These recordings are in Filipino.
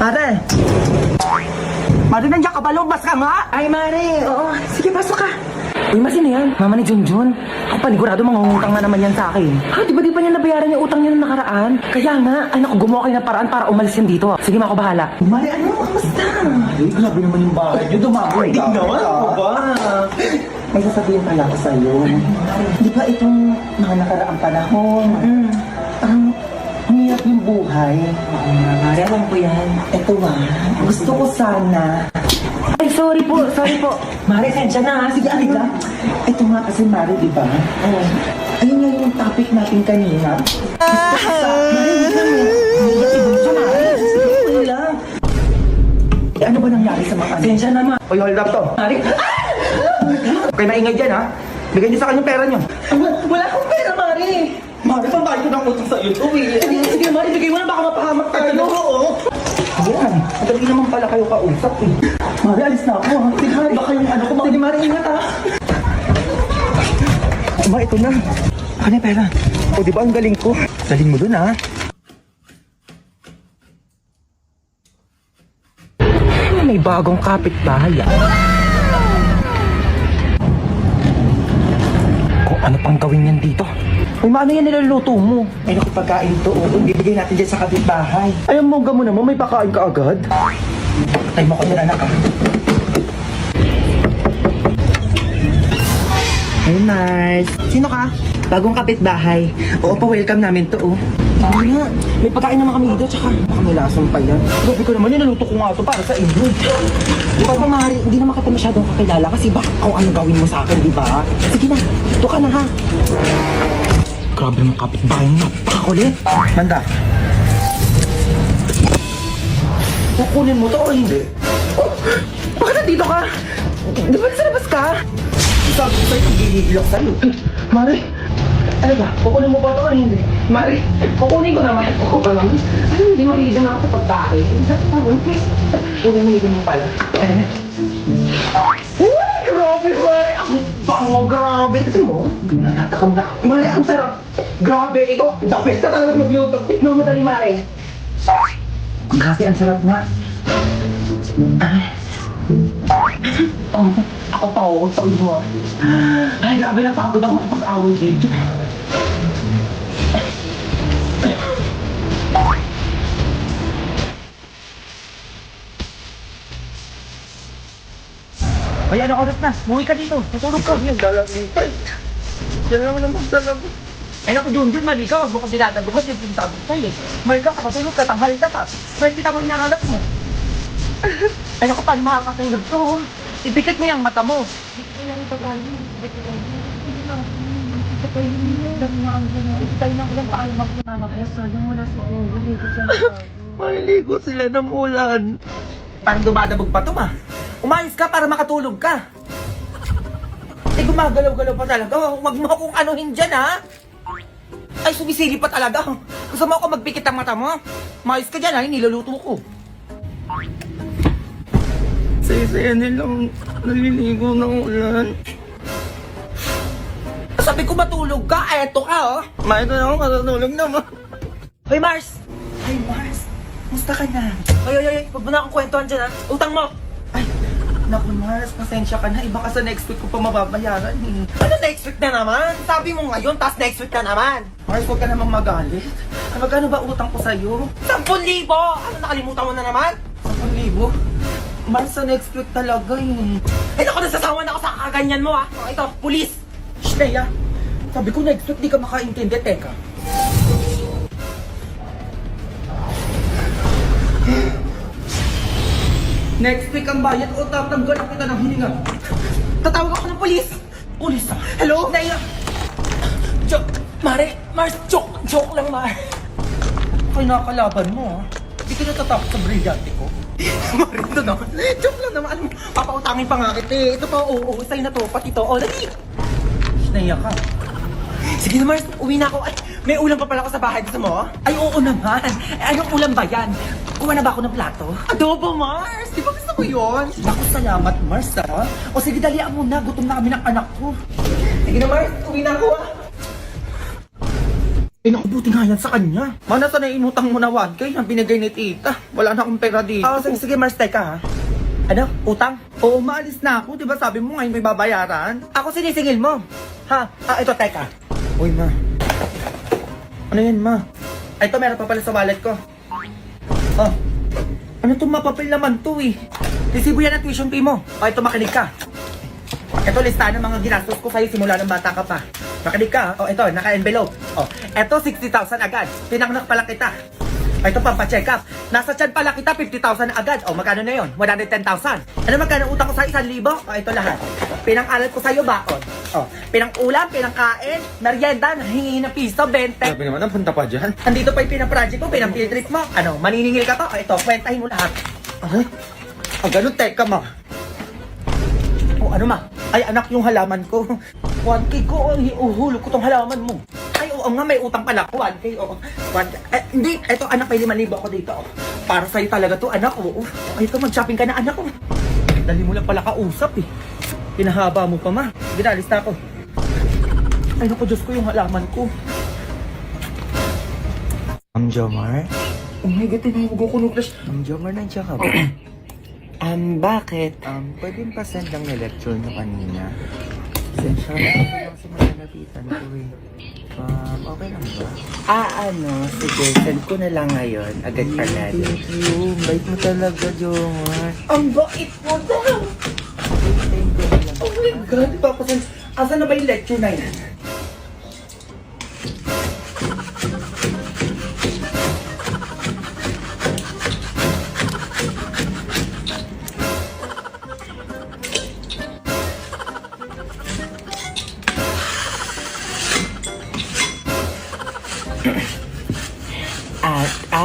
Ate! Mare, nandiyan ka ba? Lumabas ka nga! Ay, Mare, oo. Sige, pasok ka. Uy, masino yan? Mama ni Junjun. Ako panigurado, mangungutang na naman yan sa akin. Ha, di ba niya nabayaran yung utang niya nung nakaraan? Kaya nga, ay naku, gumawa kayo ng paraan para umalis yan dito. Sige, ako bahala. Mare, ano? Kamusta? Ay, grabe naman yung bahay niyo. Dumagoy ka. Naman, ako ba? May sasabihin pala ako sa'yo. Di ba itong mga nakaraang panahon? Parang hirap yung buhay. Oo nga, Mare, alam ko yan. Eto gusto ko sana. Ay, sorry po. Mare, sensya na ha. Sige, alin lang. Ito nga kasi, Mare, di ba? Oo. Ayun nga yung topic natin kanina. Mare, wait lang eh. Ibang siya, Mare. Sige, wala lang. Eh, ano ba nangyari sa mga ano? Sensya naman. Uy, hold up to. Mare, Kaya maingay dyan, ha? Bigay niyo sa kanyang pera niyo. wala akong pera, Mare. Mare, pambayad ko ng utang sa'yo. Uwi. Sige, Mare, bigay mo na baka mapahamak tayo. Oo. Ayan, madali naman pala kayo kausap eh. Mare, alis na ako ha. Sige, Mare, baka yung ano ko. Sige, Mare, ingat ha. Ma, ito na. Ano yung pera? O, di ba ang galing ko? Galing mo dun ha. May bagong kapitbahay ah. Kung ano pang gawin yan dito? Uy, maano yan niluluto mo? Ay, naku, pagkain to. Oo, bibigay natin dyan sa kapitbahay. Ay, ang mongga mo naman, may pakain ka agad. Patay mo ko yan, anak ah. Hey, Mars. Sino ka? Bagong kapitbahay. Oo, pa-welcome namin to, oh. Tama nga. May pagkain naman kami dito, tsaka baka may lasang pa yan. Grabe ko naman, nilaluto ko nga ito para sa inyo. Di ba, Mari, hindi naman kita masyadong kakilala kasi baka kung ano gawin mo sa akin, di ba? Sige na, ito ka na ha. Grabe mga kapitbahay, napakakulit. Manda. Kukunin mo to o hindi? Oh, bakit nandito ka? Di ba nasa labas ka? Sabi ko sa'yo, gigilok sa'yo. Mari, ano ba? Kukunin mo ba ito o hindi? Mari, kukunin ko naman. Oo ba lang? Ano, hindi mahilig na ako sa pagkain. Kukunin mo hindi mo pala. Uy, grabe, Mari. Ang bango, grabe. Ito mo, natakam na. Mari, ang sarap. Grabe, ikaw. The best ka talaga mag-YouTube. No, madali, Mari. Grabe, ang sarap nga. Oh, ako pa, huwag sa mo. Ay, grabe na pagod ako pag-away dito. Ay, ano oras na? Muwi ka dito. Natulog ka. Yan, dalamipay. Yan naman ang magdalag. Ay, naku, Junjun, mali ka. Huwag mo kasi natagubas yung pintabot tayo eh. Mali ka, kapatulog ka, tanghal ka pa. Pwede kita mo inakalap mo. Ay, naku, paano makakatulog to? Ipikit mo yung mata mo. Maliligo sila ng ulan. Parang dumadabog pa to, ma. Umayos ka para makatulog ka. Eh, gumagalaw-galaw pa talaga. Huwag mo akong anuhin dyan, ha? Ay, sumisili pa talaga. Gusto mo ako magpikit ang mata mo? Mayos ka dyan, ha? Niluluto ko. Saya-saya nilang naliligo ng ulan. Sabi ko matulog ka, eto ka, oh. Ma, ito na ako, matutulog naman. Hoy, Mars! Ay, Mars! Musta ka na? Ay, huwag mo na akong kwentuhan dyan, ha? Utang mo! Ay, naku, Mars, pasensya ka na. Iba ka sa next week ko pa mababayaran, eh. Ano next week na naman? Sabi mo ngayon, tas next week na naman. Mars, huwag ka namang magalit. Magkano ba utang ko sa'yo? 10,000! Ano, nakalimutan mo na naman? 10,000? Mars, sa next week talaga, eh. Ay, naku, nasasawa na ako sa kaganyan mo, ha? Oh, ito, pulis! Shh, Leia. Sabi ko next week, di ka makaintindi. Teka. Next week ang bayad o tatanggalan kita ng hininga. Tatawag ako ng polis. Polis? Hello? Leia. Mars, joke lang, Mare. Ay, nakakalaban mo, ha? Di ka natatakot sa brilyante ko. Mare, ito naman. Joke lang naman. Alam mo, papautangin pa nga kita, eh. Ito pa, oo, sa'yo na to. Pati to. O, dali. Naiyak ka. Sige na, Mars. Uwi na ako. Ay, may ulam pa pala ako sa bahay. Gusto mo? Ay, oo naman. Ay, anong ulam ba yan? Kuha na ba ako ng plato? Adobo, Mars! Di ba gusto ko yun? Naku, salamat, Mars, ha? O sige, dalian mo na. Gutom na kami ng anak ko. Sige na, Mars. Uwi na ako, ha? Eh, nakabuti nga yan sa kanya. Mana sa inutang mo na 1K ang binigay ni tita. Wala na akong pera dito. Sige, Mars, teka ha. Ano? Utang? Oo, maalis na ako. Diba sabi mo ngayon may babayaran? Ako sinisingil mo. Ha? Ito, teka. Uy, ma. Ano yan, ma? Ito, meron pa pala sa wallet ko. Oh. Ano itong mapapil naman to eh? Resibo yan ang tuition fee mo. Ito, makinig ka. Ito, listahan ng mga ginastos ko sa'yo simula ng bata ka pa. Makinig ka. Ito, naka-envelope. Ito, 60,000 agad. Pinangnak pala kita. Ito, pampacheck up. Nasa tiyan pala kita, 50,000 agad. Magkano na yun? 110,000. Ano magkano utang ko sa 1,000? Ito lahat. Pinang-alat ko sa'yo, baon. Pinang-ulam, pinang-kain, merienda, nahingi ng piso, 20. Sabi naman, ang punta pa dyan. Andito pa yung pinang-project ko, pinang-field trip mo. Ano, maniningil ka to? Ito, kwentahin mo lahat. Ganun, teka, ma. Ano, ma? Ay, anak, yung halaman ko. 1K ko, uhulog ko tong halaman mo. Ay, oo nga, may utang pala ko. 1K, oo. 1K. Hindi, eto, anak, may 5,000 ako dito. Para sa'yo talaga to, anak, oo. Ay, ito, mag-shopping ka na, anak, oh. Dali mo lang pala kausap, eh. Pinahaba mo pa, ma. Ginalis na ako. Ay, naku, Diyos ko, yung halaman ko. Jomar? Oh my God, tinawag ako nung crush. Jomar, nandiyan ka ba? Bakit? Pwede pa send lang na lecture na kanina. Sensya na ako lang sa mga napitan ko eh. Okay lang ba? Sige, send ko na lang ngayon. Agad agad. Thank you. Bait mo talaga, Jomar. Ang bait mo daw! Oh my God, papasan. Asan na ba yung lecture na yan?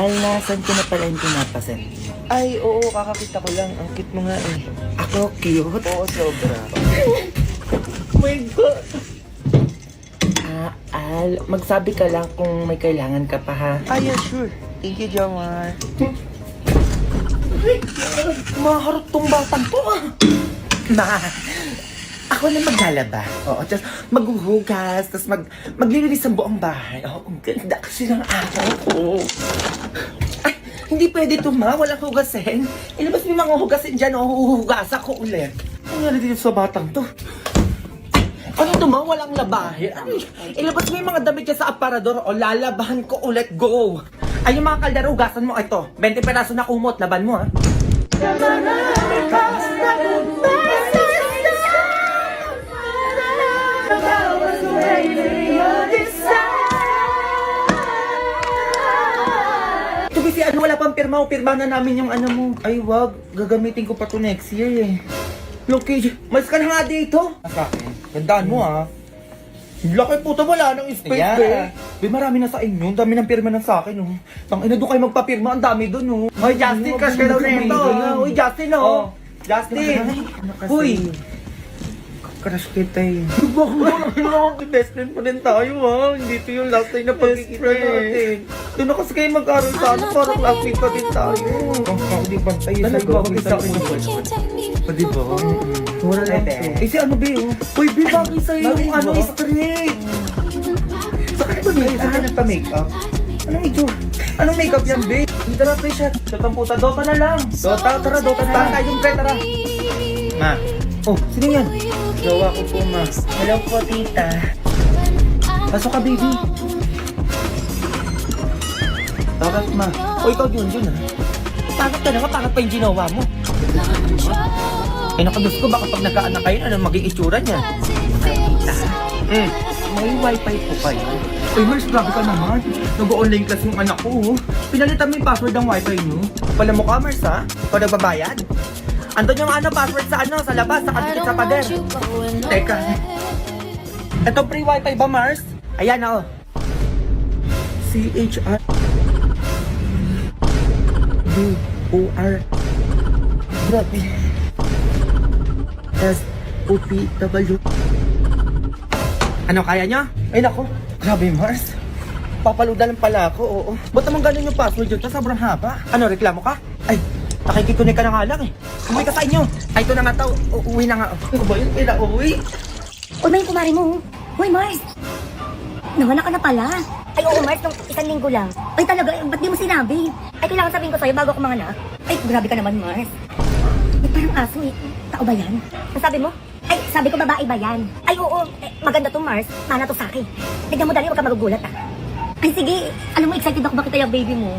Nasan ko na pala yung pinapasend? Ay, oo, kakakita ko lang. Ang cute mo nga eh. Ako cute? Oo, sobra. Oh my God! Magsabi ka lang kung may kailangan ka pa ha. Yeah, sure. Thank you, Jomar. Maharot tong batang to ah! Ma, ako na maglalaba. Oo, tapos maghuhugas, tapos maglilinis ang buong bahay. Ang ganda kasi ng araw ko. Ay, hindi pwede to, ma. Walang hugasin. Ilabas mo yung mga hugasin dyan, huhugas ako ulit. Ano nangyari dito sa batang to? Ano to, ma? Walang labahe. Ano? Ilabas mo yung mga damit dyan sa aparador o lalabahan ko ulit. Go! Ay, yung mga kaldero, hugasan mo. Ito, 20 peraso na kumot. Laban mo, ha? Kasi ano, wala pang pirma o pirma na namin yung ano mo. Ay, wag. Gagamitin ko pa to next year eh. Loki, mas ka na nga dito. Sa akin. Gandaan mo ah. Laki puta, wala nang space Yeah. be. Marami na sa inyo. Ang dami ng pirma na sa akin oh. Tangina doon kayo magpapirma. Ang dami doon oh. Hoy, Justin, crush ka daw nito. Uy, Justin oh. Justin. Uy. Crush kita eh. Bakit best friend pa rin tayo ha? Hindi to yung last time na pagkikita natin. Doon na kasi kayo mag-aral sa ano, parang classmate pa din tayo. Ang di bantay sa'yo. Bakit sa akin yung boyfriend? Pwede ba? Mura lang to. Eh si ano ba yun? Uy, B, bakit sa'yo yung ano straight? Saka ba ba? Saka nagpa-makeup? Anong ito? Anong makeup yan, babe? Tara, pre, shot. Shotang puta, Dota na lang. Dota, tara, Dota na lang. Tayo yung pre, tara. Ma. Oh, sino yan? Jowa ko po, ma. Hello po, tita. Pasok ka, baby. Bakit, ma? O, ikaw yun ah. Pangat ka na, pangat pa yung ginawa mo. Eh, nakadus ko, baka pag nagkaanak kayo, ano maging itsura niya? Tita, May wifi po kayo. Uy, Mars, grabe ka naman. Nag-online class yung anak ko, oh. Pinalitan mo yung password ng wifi nyo. Pala mo ka, Mars, ha? Ikaw nagbabayad? Andun yung ano, password sa ano, sa labas, sa kantikit sa pader. Teka. Ito free wifi ba, Mars? Ayan, oh. CHR BOR Grabe. SOPW. Ano, kaya nyo? Ay, nako. Grabe, Mars. Papaludan lang pala ako, oo. Ba't naman ganun yung password yun? Tas sobrang haba. Ano, reklamo ka? Ay, nakikikunik ka na nga lang eh. Umuwi ka sa inyo. Ay, ito na nga tao. Uuwi na nga. Ano ba yun? Kailan uuwi? Uy, may kumari mo. Hoy, Mars! Nawala ka na pala. Ay, oo, Mars, nung 1 linggo lang. Ay, talaga, ba't di mo sinabi? Ay, kailangan sabihin ko sa'yo bago ako manganak. Ay, grabe ka naman, Mars. Ay, parang aso eh. Tao ba yan? Ang sabi mo? Ay, sabi ko babae ba yan? Ay, oo, maganda to, Mars. Mana to sa akin. Tignan mo dali, huwag ka magugulat ah. Ay, sige. Alam mo, excited ako makita yung baby mo.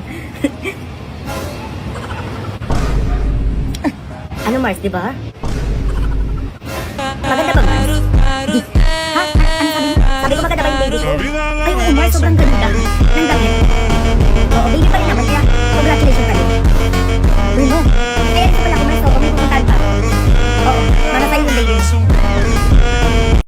Ano, Mars, di ba? Maganda ba, Mars? Ha? Ano sabi mo? Sabi ko maganda ba yung baby ko? Ay, oo, Mars, sobrang ganda. Ng damit.